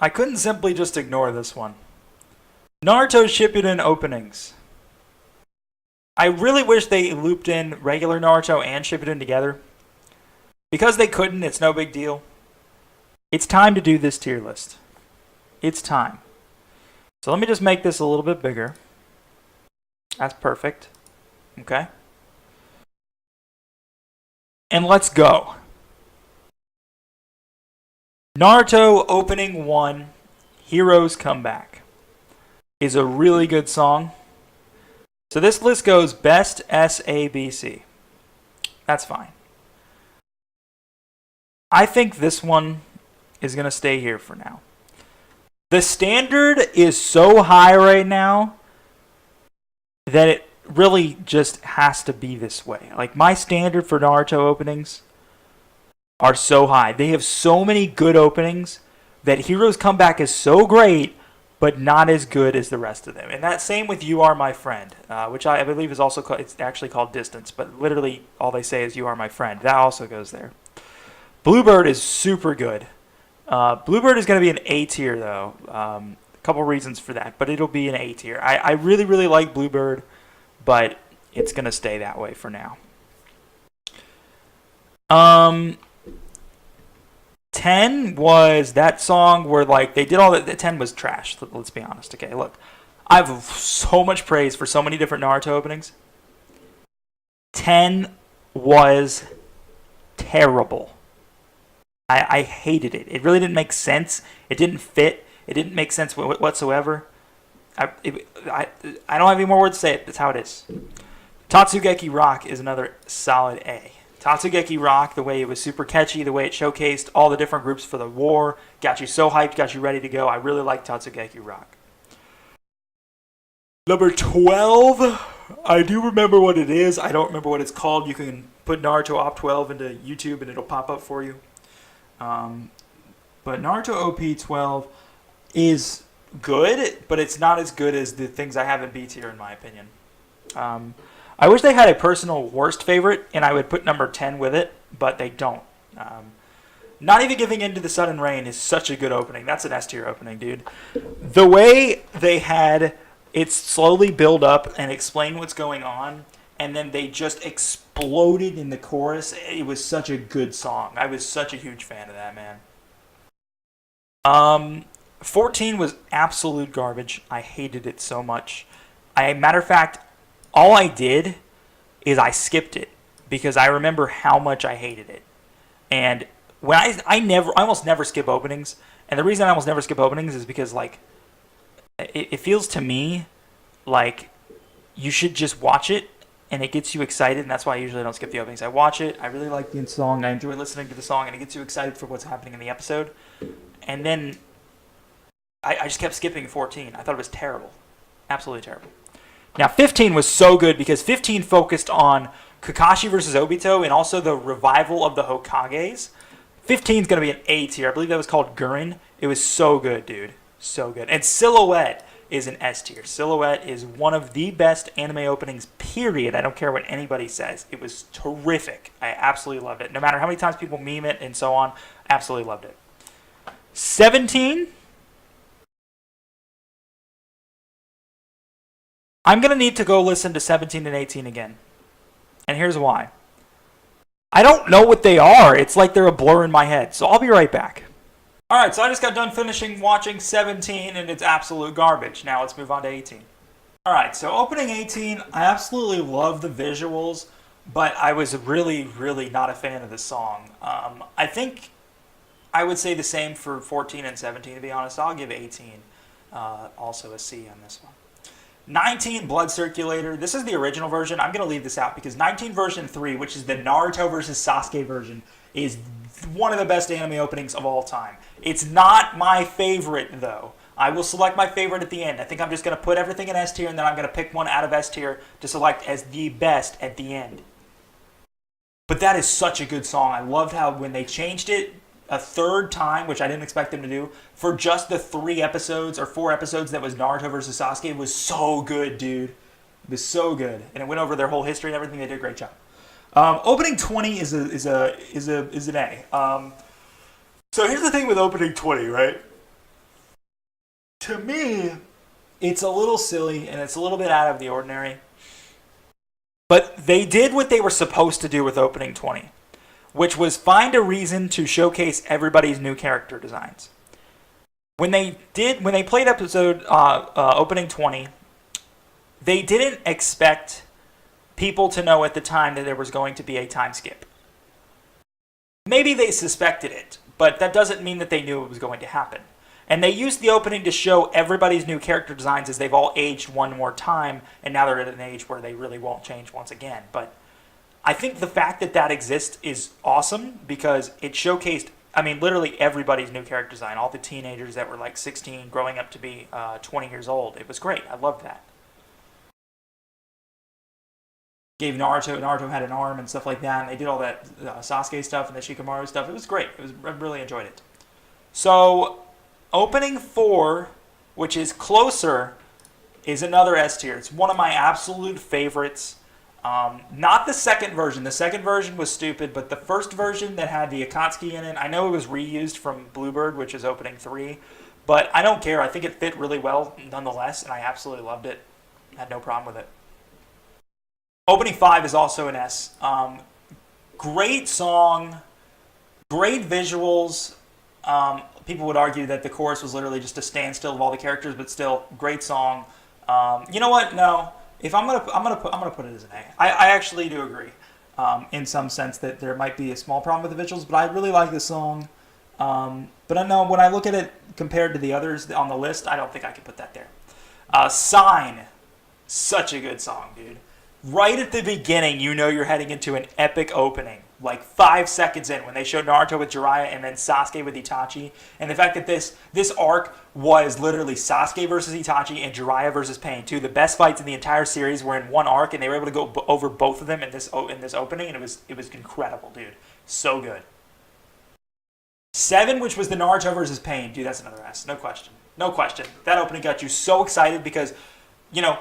I couldn't simply just ignore this one. Naruto Shippuden openings. I really wish they looped in regular Naruto and Shippuden together. Because they couldn't, it's no big deal. It's time to do this tier list. It's time. So let me just make this a little bit bigger. That's perfect. Okay. And let's go. Naruto Opening 1, Heroes Come Back, is a really good song. So this list goes best SABC. That's fine. I think this one is going to stay here for now. The standard is so high right now that it really just has to be this way. Like, my standard for Naruto openings are so high. They have so many good openings that Heroes Come Back is so great, but not as good as the rest of them. And that same with You Are My Friend, which I believe is also called, it's actually called Distance, but literally all they say is You Are My Friend. That also goes there. Bluebird is super good. Bluebird is going to be an A tier, though. A couple reasons for that, but it'll be an A tier. I really, really like Bluebird, but it's going to stay that way for now. 10 was that song where, like, they did all that. 10 was trash, let's be honest. Okay, look. I have so much praise for so many different Naruto openings. 10 was terrible. I hated it. It really didn't make sense. It didn't fit. It didn't make sense whatsoever. I don't have any more words to say it. That's how it is. Tatsugeki Rock is another solid A. Tatsugeki Rock, the way it was super catchy, the way it showcased all the different groups for the war, got you so hyped, got you ready to go. I really like Tatsugeki Rock. Number 12, I do remember what it is. I don't remember what it's called. You can put Naruto Op 12 into YouTube and it'll pop up for you. But Naruto OP 12 is good, but it's not as good as the things I have in B tier, in my opinion. I wish they had a personal worst favorite, and I would put number 10 with it, but they don't. Not even giving in to the Sun and Rain is such a good opening. That's an S tier opening, dude. The way they had it slowly build up and explain what's going on, and then they just exploded in the chorus. It was such a good song. I was such a huge fan of that, man. 14 was absolute garbage. I hated it so much. Matter of fact, all I did is I skipped it because I remember how much I hated it. And when I almost never skip openings, and the reason I almost never skip openings is because, like, it feels to me like you should just watch it and it gets you excited, and that's why I usually don't skip the openings. I watch it, I really like the song, I enjoy listening to the song, and it gets you excited for what's happening in the episode. And then I just kept skipping 14. I thought it was terrible. Absolutely terrible. Now, 15 was so good because 15 focused on Kakashi versus Obito and also the revival of the Hokages. 15 is going to be an A tier. I believe that was called Gurren. It was so good, dude. So good. And Silhouette is an S tier. Silhouette is one of the best anime openings, period. I don't care what anybody says. It was terrific. I absolutely loved it. No matter how many times people meme it and so on, absolutely loved it. 17... I'm going to need to go listen to 17 and 18 again. And here's why. I don't know what they are. It's like they're a blur in my head. So I'll be right back. Alright, so I just got done finishing watching 17 and it's absolute garbage. Now let's move on to 18. Alright, so opening 18, I absolutely love the visuals, but I was really, really not a fan of the song. I think I would say the same for 14 and 17, to be honest. I'll give 18 also a C on this one. 19, Blood Circulator. This is the original version. I'm going to leave this out because 19 version 3, which is the Naruto versus Sasuke version, is one of the best anime openings of all time. It's not my favorite, though. I will select my favorite at the end. I think I'm just going to put everything in S tier, and then I'm going to pick one out of S tier to select as the best at the end. But that is such a good song. I loved how when they changed it a third time, which I didn't expect them to do, for just the 3 episodes or 4 episodes that was Naruto versus Sasuke, it was so good, dude. It was so good, and it went over their whole history and everything. They did a great job. Opening 20 is an A. So here's the thing with opening 20, right? to me, it's a little silly and it's a little bit out of the ordinary. But they did what they were supposed to do with opening 20, which was find a reason to showcase everybody's new character designs. When they played episode opening 20, they didn't expect people to know at the time that there was going to be a time skip. Maybe they suspected it, but that doesn't mean that they knew it was going to happen. And they used the opening to show everybody's new character designs as they've all aged one more time, and now they're at an age where they really won't change once again. But I think the fact that that exists is awesome because it showcased, I mean, literally everybody's new character design. All the teenagers that were like 16 growing up to be 20 years old. It was great. I loved that. Gave Naruto had an arm and stuff like that, and they did all that Sasuke stuff and the Shikamaru stuff. It was great. I really enjoyed it. So, opening 4, which is Closer, is another S tier. It's one of my absolute favorites. Not the second version. The second version was stupid, but the first version that had the Akatsuki in it, I know it was reused from Bluebird, which is opening 3, but I don't care. I think it fit really well nonetheless, and I absolutely loved it. Had no problem with it. Opening 5 is also an S. Great song, great visuals. People would argue that the chorus was literally just a standstill of all the characters, but still, great song. You know what? No, if I'm gonna put it as an A. I actually do agree, in some sense that there might be a small problem with the visuals, but I really like the song. But I know when I look at it compared to the others on the list, I don't think I could put that there. Sign, such a good song, dude. Right at the beginning, you know you're heading into an epic opening. Like 5 seconds in, when they showed Naruto with Jiraiya and then Sasuke with Itachi. And the fact that this arc was literally Sasuke versus Itachi and Jiraiya versus Pain. Two of the best fights in the entire series were in one arc, and they were able to go over both of them in this opening, and it was incredible, dude. So good. 7, which was the Naruto versus Pain. Dude, that's another S. No question. No question. That opening got you so excited because, you know,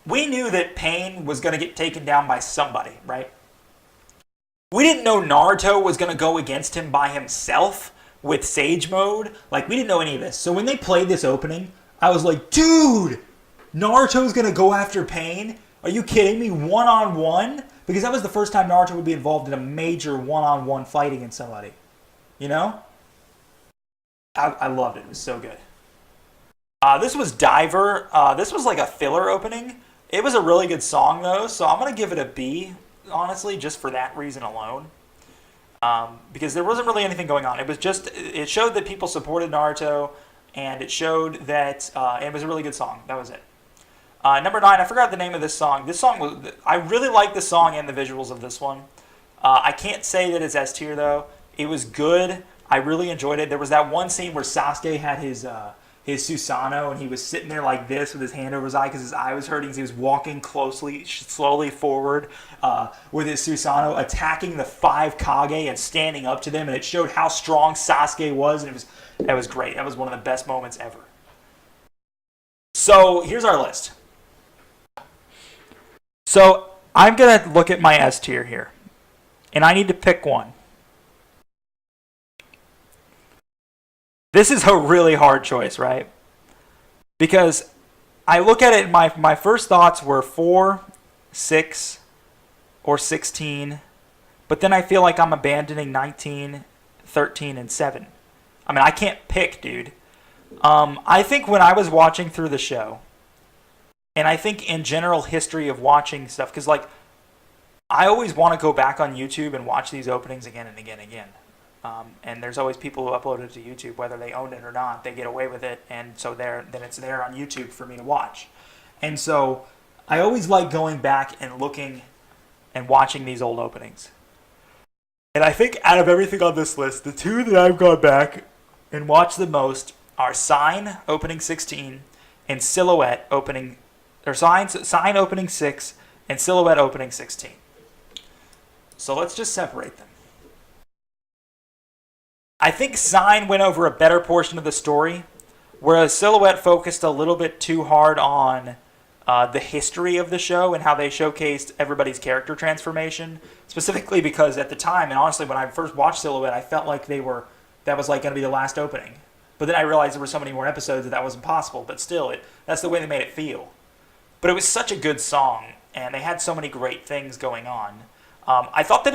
we knew that Pain was going to get taken down by somebody, right? We didn't know Naruto was going to go against him by himself with Sage Mode. Like, we didn't know any of this. So when they played this opening, I was like, dude, Naruto's going to go after Pain? Are you kidding me? One-on-one? Because that was the first time Naruto would be involved in a major one-on-one fight against somebody. You know? I loved it. It was so good. This was Diver. This was like a filler opening. It was a really good song, though, so I'm going to give it a B, honestly, just for that reason alone. Because there wasn't really anything going on. It showed that people supported Naruto, and it showed that it was a really good song. That was it. Number 9, I forgot the name of this song. I really liked the song and the visuals of this one. I can't say that it's S tier, though. It was good. I really enjoyed it. There was that one scene where Sasuke had his Susanoo, and he was sitting there like this with his hand over his eye because his eye was hurting. So he was walking slowly forward with his Susanoo, attacking the 5 Kage and standing up to them, and it showed how strong Sasuke was, and that was great. That was one of the best moments ever. So here's our list. So I'm going to look at my S tier here, and I need to pick one. This is a really hard choice, right? Because I look at it, my first thoughts were 4, 6, or 16. But then I feel like I'm abandoning 19, 13, and 7. I mean, I can't pick, dude. I think when I was watching through the show, and I think in general history of watching stuff, because like, I always want to go back on YouTube and watch these openings again and again and again. And there's always people who upload it to YouTube, whether they own it or not. They get away with it, and so then it's there on YouTube for me to watch. And so I always like going back and looking and watching these old openings. And I think out of everything on this list, the 2 that I've gone back and watched the most are Sign opening 16 and Silhouette opening, or Sign opening 6 and Silhouette opening 16. So let's just separate them. I think Sign went over a better portion of the story, whereas Silhouette focused a little bit too hard on the history of the show and how they showcased everybody's character transformation, specifically because at the time, and honestly when I first watched Silhouette, I felt like that was like going to be the last opening. But then I realized there were so many more episodes that wasn't possible. But still, that's the way they made it feel. But it was such a good song, and they had so many great things going on. I thought that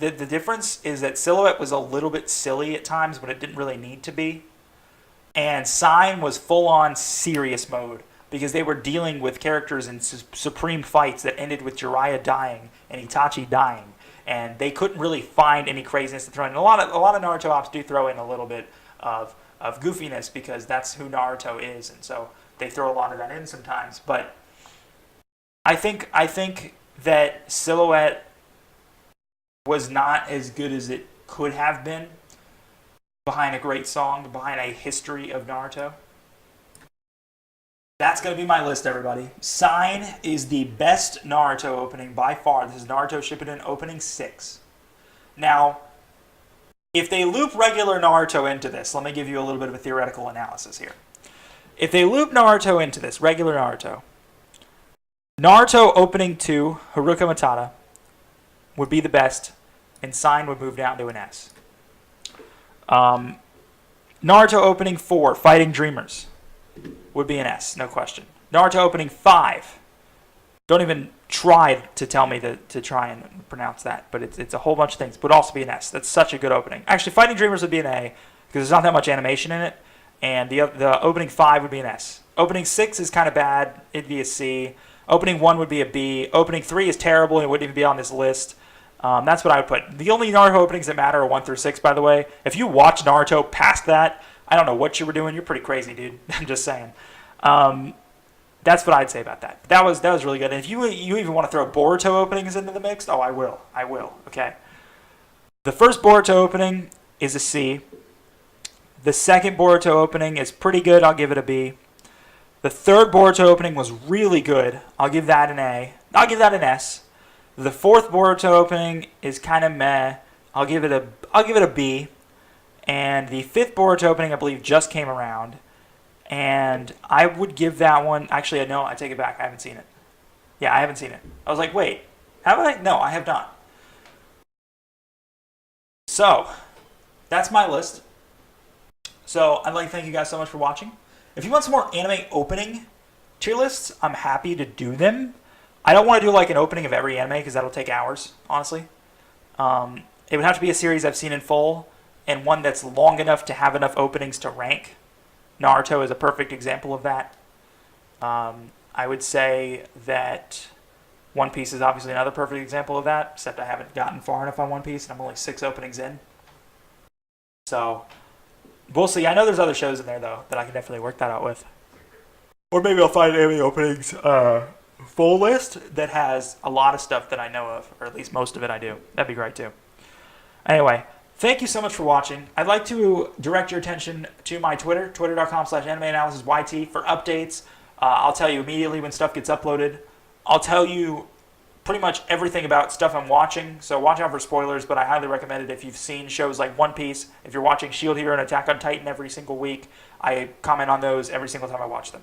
the difference is that Silhouette was a little bit silly at times, but it didn't really need to be. And Sign was full-on serious mode, because they were dealing with characters in supreme fights that ended with Jiraiya dying and Itachi dying. And they couldn't really find any craziness to throw in. And a lot of Naruto ops do throw in a little bit of goofiness, because that's who Naruto is, and so they throw a lot of that in sometimes. But I think that Silhouette was not as good as it could have been behind a great song, behind a history of Naruto. That's going to be my list, everybody. Sign is the best Naruto opening by far. This is Naruto Shippuden opening 6. Now, if they loop regular Naruto into this, let me give you a little bit of a theoretical analysis here. If they loop Naruto into this, regular Naruto opening 2, Haruka Matata, would be the best, and Sign would move down to an S. Naruto opening 4, Fighting Dreamers, would be an S, no question. Naruto opening 5, don't even try to tell me to try and pronounce that, but it's a whole bunch of things, would also be an S. That's such a good opening. Actually, Fighting Dreamers would be an A, because there's not that much animation in it, and the opening 5 would be an S. Opening 6 is kind of bad, it'd be a C. Opening 1 would be a B. Opening 3 is terrible and it wouldn't even be on this list. That's what I would put. The only Naruto openings that matter are 1 through 6, by the way. If you watch Naruto past that, I don't know what you were doing. You're pretty crazy, dude. I'm just saying. That's what I'd say about that. That was really good. And if you even want to throw Boruto openings into the mix, I will. Okay. The first Boruto opening is a C. The second Boruto opening is pretty good. I'll give it a B. The third Boruto opening was really good. I'll give that an A. I'll give that an S. The fourth Boruto opening is kind of meh. I'll give it a B. And the fifth Boruto opening, I believe, just came around. And I would give that one... Actually, no, I take it back. I haven't seen it. Yeah, I haven't seen it. I was like, wait, have I? No, I have not. So, that's my list. So, I'd like to thank you guys so much for watching. If you want some more anime opening tier lists, I'm happy to do them. I don't want to do like an opening of every anime, because that'll take hours, honestly. It would have to be a series I've seen in full, and one that's long enough to have enough openings to rank. Naruto is a perfect example of that. I would say that One Piece is obviously another perfect example of that, except I haven't gotten far enough on One Piece, and I'm only 6 openings in. So, we'll see. I know there's other shows in there, though, that I can definitely work that out with. Or maybe I'll find anime openings full list that has a lot of stuff that I know of, or at least most of it I do. That'd be great, too. Anyway, thank you so much for watching. I'd like to direct your attention to my Twitter, twitter.com/AnimeAnalysisYT, for updates. I'll tell you immediately when stuff gets uploaded. I'll tell you pretty much everything about stuff I'm watching, so watch out for spoilers, but I highly recommend it if you've seen shows like One Piece. If you're watching Shield Hero and Attack on Titan every single week, I comment on those every single time I watch them.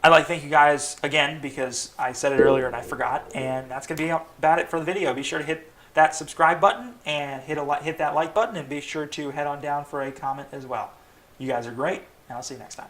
I'd like to thank you guys again, because I said it earlier and I forgot, and that's going to be about it for the video. Be sure to hit that subscribe button and hit that like button, and be sure to head on down for a comment as well. You guys are great, and I'll see you next time.